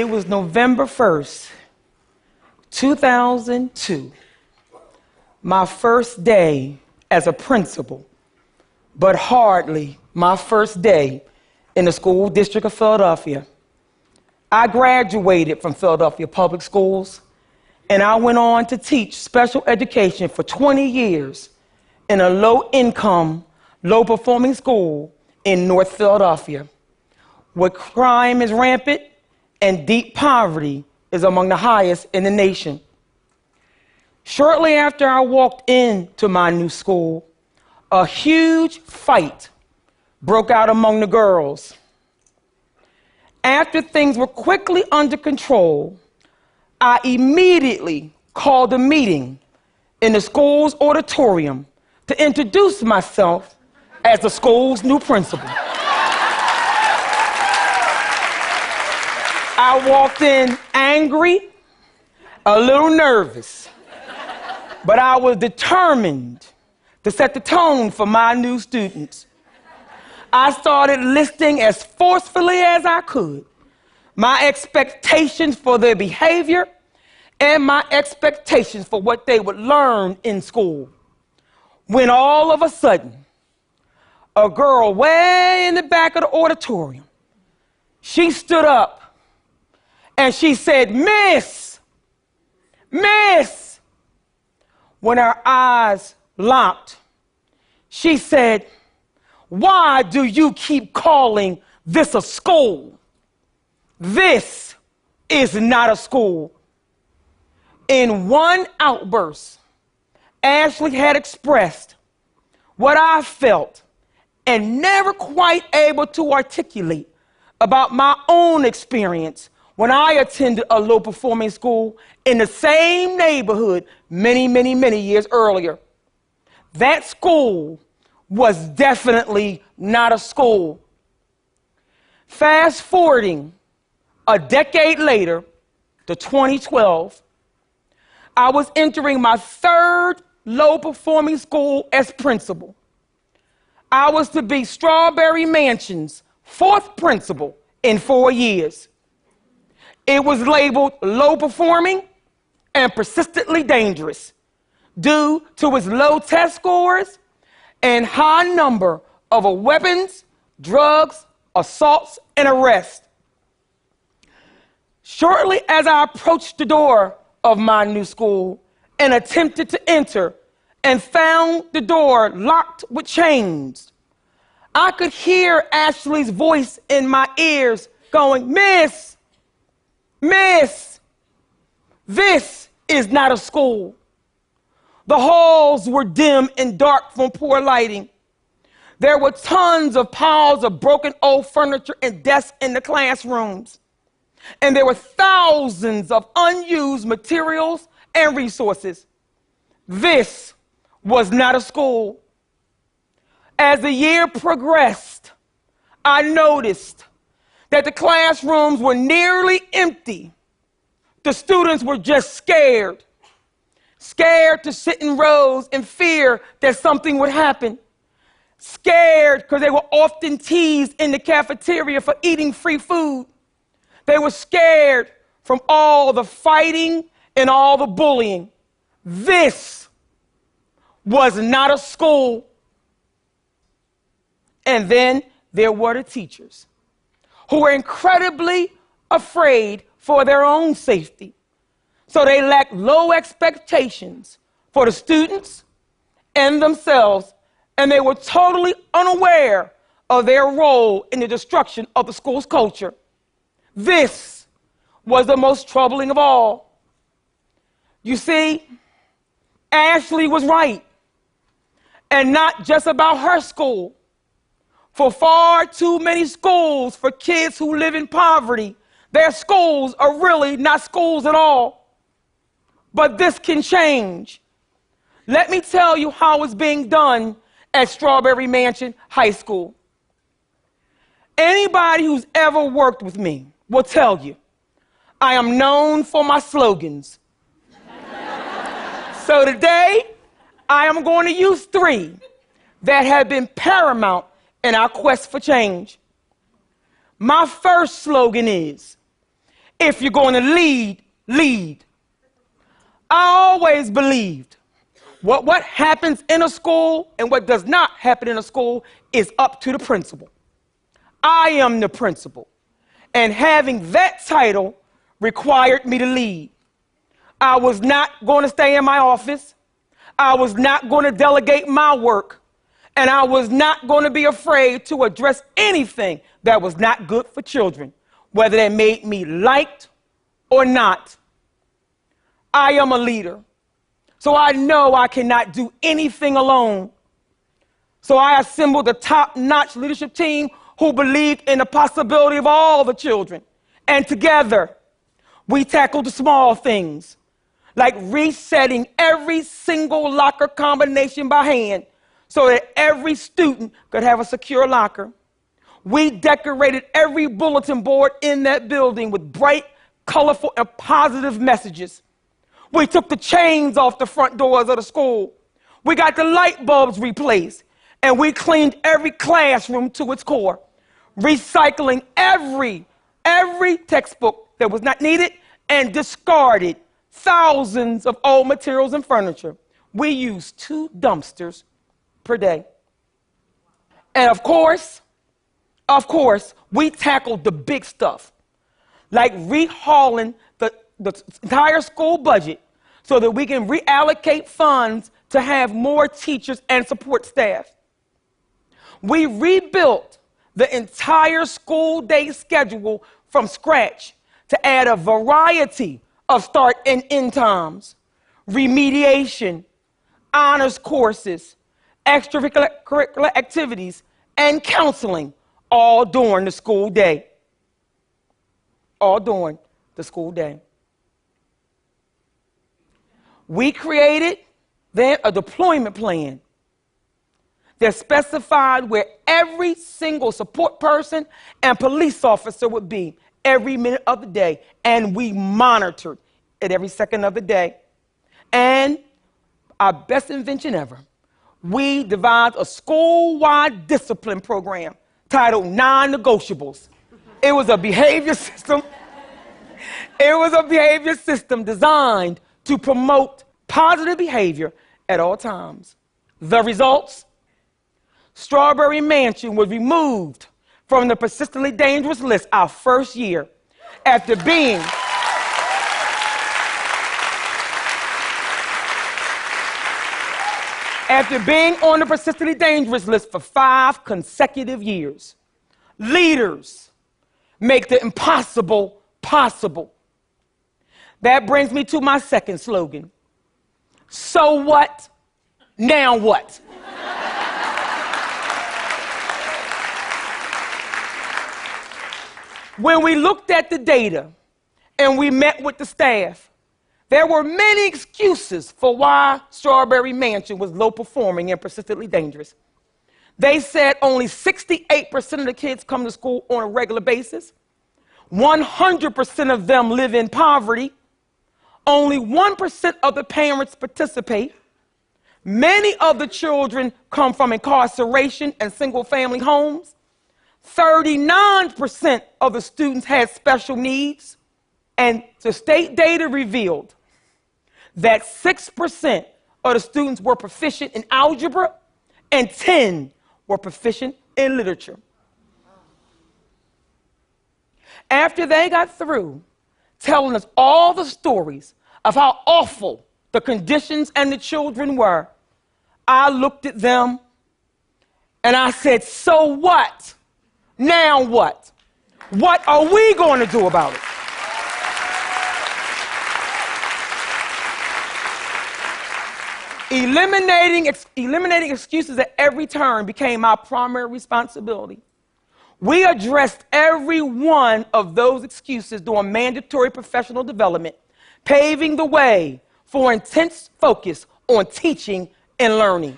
It was November 1st, 2002, my first day as a principal, but hardly my first day in the school district of Philadelphia. I graduated from Philadelphia Public Schools, and I went on to teach special education for 20 years in a low-income, low-performing school in North Philadelphia, where crime is rampant and deep poverty is among the highest in the nation. Shortly after I walked into my new school, a huge fight broke out among the girls. After things were quickly under control, I immediately called a meeting in the school's auditorium to introduce myself as the school's new principal. I walked in angry, a little nervous, but I was determined to set the tone for my new students. I started listing as forcefully as I could my expectations for their behavior and my expectations for what they would learn in school. When all of a sudden, a girl way in the back of the auditorium, she stood up and she said, "Miss, Miss." When her eyes locked, she said, "Why do you keep calling this a school? This is not a school." In one outburst, Ashley had expressed what I felt and never quite able to articulate about my own experience when I attended a low-performing school in the same neighborhood many years earlier. That school was definitely not a school. Fast forwarding a decade later to 2012, I was entering my third low-performing school as principal. I was to be Strawberry Mansion's fourth principal in 4 years. It was labeled low-performing and persistently dangerous due to its low test scores and high number of weapons, drugs, assaults, and arrests. Shortly as I approached the door of my new school and attempted to enter and found the door locked with chains, I could hear Ashley's voice in my ears going, "Miss, Miss, this is not a school." The halls were dim and dark from poor lighting. There were tons of piles of broken old furniture and desks in the classrooms. And there were thousands of unused materials and resources. This was not a school. As the year progressed, I noticed that the classrooms were nearly empty. The students were just scared. Scared to sit in rows in fear that something would happen. Scared because they were often teased in the cafeteria for eating free food. They were scared from all the fighting and all the bullying. This was not a school. And then there were the teachers, who were incredibly afraid for their own safety. So they lacked low expectations for the students and themselves, and they were totally unaware of their role in the destruction of the school's culture. This was the most troubling of all. You see, Ashley was right, and not just about her school. For far too many schools for kids who live in poverty, their schools are really not schools at all. But this can change. Let me tell you how it's being done at Strawberry Mansion High School. Anybody who's ever worked with me will tell you I am known for my slogans. So today, I am going to use 3 that have been paramount in our quest for change. My first slogan is, If you're going to lead, lead. I always believed what happens in a school and what does not happen in a school is up to the principal. I am the principal, and having that title required me to lead. I was not going to stay in my office. I was not going to delegate my work, and I was not going to be afraid to address anything that was not good for children, whether that made me liked or not. I am a leader, so I know I cannot do anything alone. So I assembled a top-notch leadership team who believed in the possibility of all the children. And together, we tackled the small things, like resetting every single locker combination by hand so that every student could have a secure locker. We decorated every bulletin board in that building with bright, colorful, and positive messages. We took the chains off the front doors of the school. We got the light bulbs replaced, and we cleaned every classroom to its core, recycling every textbook that was not needed and discarded thousands of old materials and furniture. We used 2 dumpsters per day. And of course, we tackled the big stuff, like rehauling the entire school budget so that we can reallocate funds to have more teachers and support staff. We rebuilt the entire school day schedule from scratch to add a variety of start and end times, remediation, honors courses, extracurricular activities, and counseling, all during the school day. All during the school day. We created then a deployment plan that specified where every single support person and police officer would be every minute of the day, and we monitored it every second of the day. And our best invention ever, we devised a school-wide discipline program titled Non-Negotiables. It was a behavior system. It was a behavior system designed to promote positive behavior at all times. The results? Strawberry Mansion was removed from the persistently dangerous list our first year after being on the persistently dangerous list for 5 consecutive years. Leaders make the impossible possible. That brings me to my second slogan. So what? Now what? When we looked at the data and we met with the staff, there were many excuses for why Strawberry Mansion was low performing and persistently dangerous. They said only 68% of the kids come to school on a regular basis. 100% of them live in poverty. Only 1% of the parents participate. Many of the children come from incarceration and single-family homes. 39% of the students had special needs. And the state data revealed that 6% of the students were proficient in algebra and 10 were proficient in literature. After they got through telling us all the stories of how awful the conditions and the children were, I looked at them and I said, so what? Now what? What are we going to do about it? Eliminating excuses at every turn became our primary responsibility. We addressed every one of those excuses during mandatory professional development, paving the way for intense focus on teaching and learning.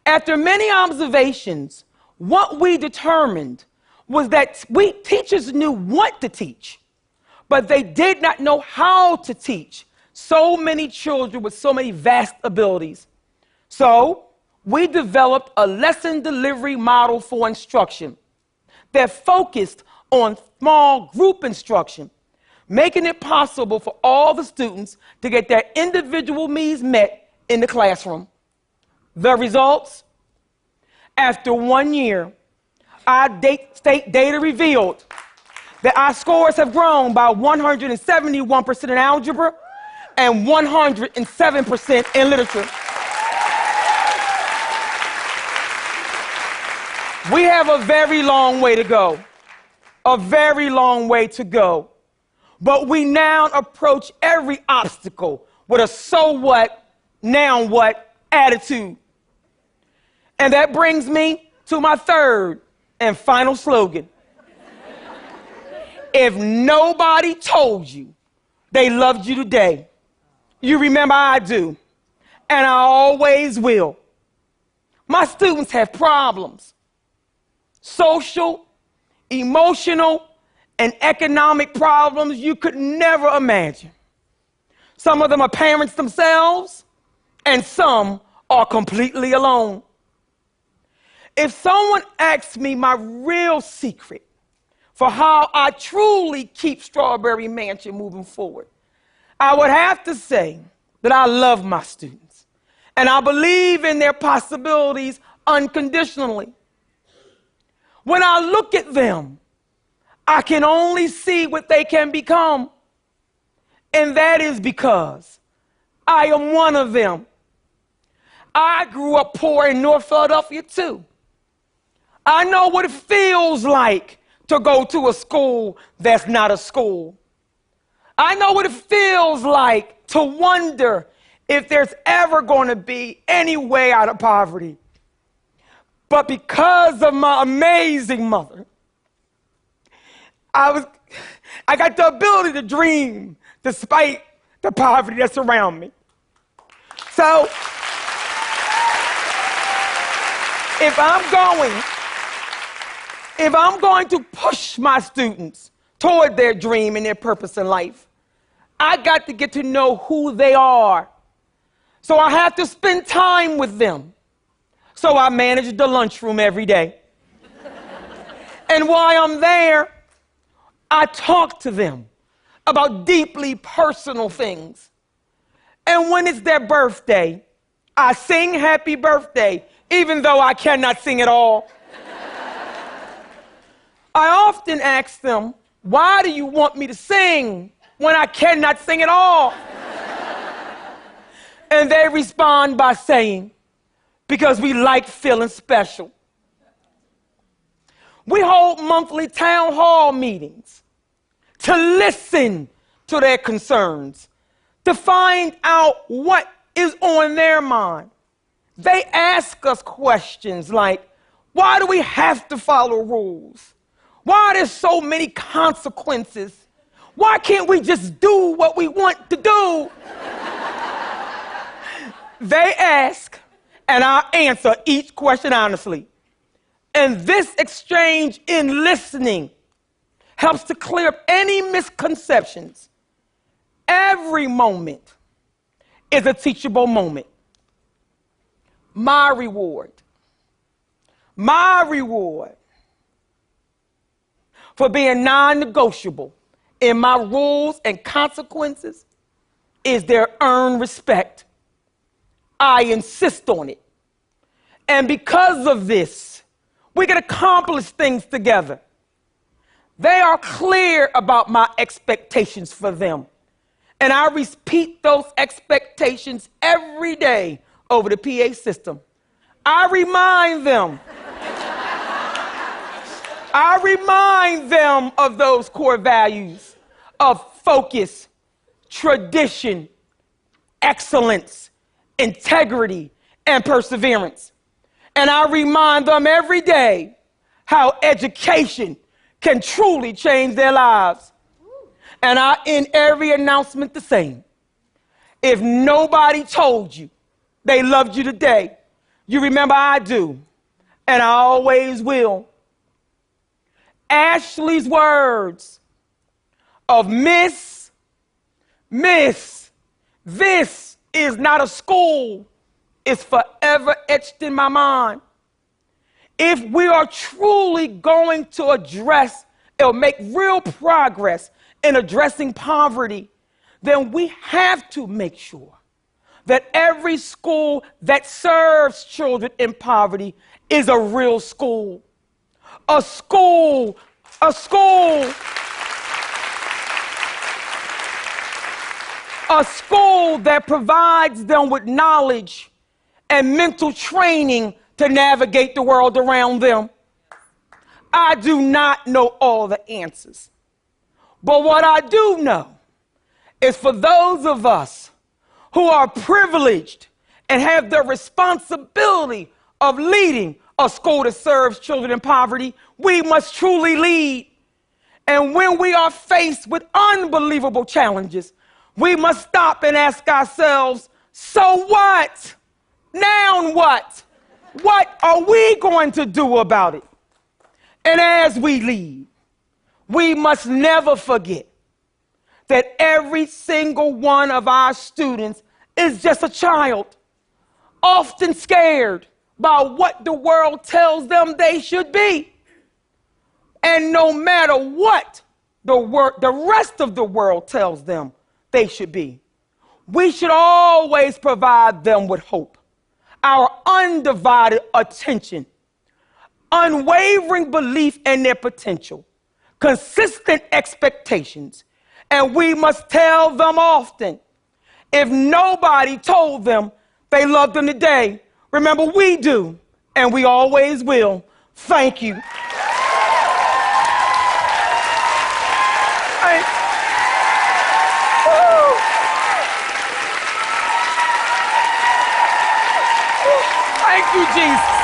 After many observations, what we determined was that teachers knew what to teach, but they did not know how to teach so many children with so many vast abilities. So we developed a lesson delivery model for instruction that focused on small group instruction, making it possible for all the students to get their individual needs met in the classroom. The results? After 1 year, our state data revealed that our scores have grown by 171% in algebra and 107% in literature. We have a very long way to go, a very long way to go. But we now approach every obstacle with a so what, now what attitude. And that brings me to my third and final slogan. If nobody told you they loved you today, you remember I do, and I always will. My students have problems, social, emotional, and economic problems you could never imagine. Some of them are parents themselves, and some are completely alone. If someone asks me my real secret for how I truly keep Strawberry Mansion moving forward, I would have to say that I love my students, and I believe in their possibilities unconditionally. When I look at them, I can only see what they can become. And that is because I am one of them. I grew up poor in North Philadelphia too. I know what it feels like to go to a school that's not a school. I know what it feels like to wonder if there's ever going to be any way out of poverty. But because of my amazing mother, I got the ability to dream despite the poverty that's around me. So, if I'm going to push my students toward their dream and their purpose in life, I got to get to know who they are. So I have to spend time with them. So I manage the lunchroom every day. And while I'm there, I talk to them about deeply personal things. And when it's their birthday, I sing happy birthday, even though I cannot sing at all. I often ask them, why do you want me to sing when I cannot sing at all? And they respond by saying, because we like feeling special. We hold monthly town hall meetings to listen to their concerns, to find out what is on their mind. They ask us questions like, why do we have to follow rules? Why are there so many consequences? Why can't we just do what we want to do? They ask, and I answer each question honestly. And this exchange in listening helps to clear up any misconceptions. Every moment is a teachable moment. My reward for being non-negotiable in my rules and consequences is their earned respect. I insist on it. And because of this, we can accomplish things together. They are clear about my expectations for them. And I repeat those expectations every day over the PA system. I remind them of those core values of focus, tradition, excellence, integrity, and perseverance. And I remind them every day how education can truly change their lives. And I end every announcement the same. If nobody told you they loved you today, you remember I do, and I always will. Ashley's words of Miss, this is not a school, is forever etched in my mind. If we are truly going to address or make real progress in addressing poverty, then we have to make sure that every school that serves children in poverty is a real school. A school that provides them with knowledge and mental training to navigate the world around them. I do not know all the answers, but what I do know is for those of us who are privileged and have the responsibility of leading a school that serves children in poverty, we must truly lead. And when we are faced with unbelievable challenges, we must stop and ask ourselves, so what? Now what? What are we going to do about it? And as we lead, we must never forget that every single one of our students is just a child, often scared by what the world tells them they should be. And no matter what the rest of the world tells them they should be, we should always provide them with hope, our undivided attention, unwavering belief in their potential, consistent expectations. And we must tell them often, if nobody told them they loved them today, remember we do, and we always will. Thank you. Thank you, Jesus.